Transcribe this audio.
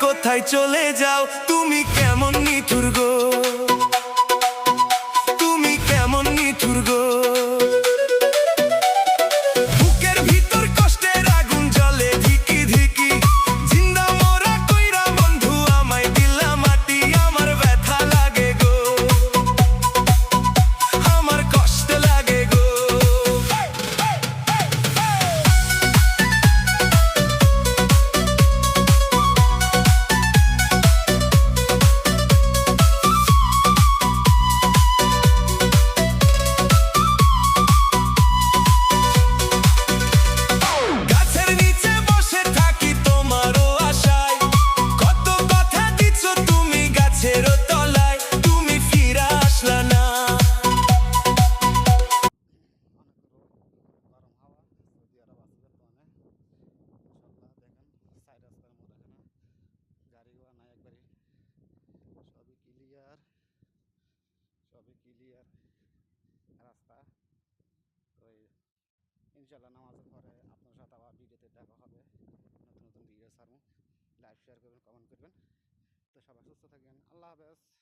কোথায় চলে যাও? তুমি কেমন নিঠুর গো, তুমি কেমন নিঠুর গো। বুকের ভিতর কষ্টের আগুন জ্বলে ধিকি ধিকি, জিন্দা মোরা কইরা বন্ধু আমায় দিলা মাটি। আমার ব্যথা লাগে গো, আমার কষ্ট লাগে গো। গাছের নিচে বসে থাকি তোমারও আশায়, কত কথা দিছো তুমি গাছেরও তলায়, তুমি ফিরে আসলা না। গরম হাওয়া সৌদি আরব আসবে মানে ইনশাল্লাহ দেখেন সাইড রাস্তার মধ্যে এখানে গাড়ি ঘোড়া নাই একবারই সবই ক্লিয়ার রাস্তা। তো ইনশাল্লাহ নামাজের পরে আপনার সাথে আবার ভিডিওতে দেখা হবে, নতুন নতুন ভিডিও ছাড়বো। লাইক শেয়ার করবেন, কমেন্ট করবেন। তো সবাই সুস্থ থাকবেন, আল্লাহ হাফেজ।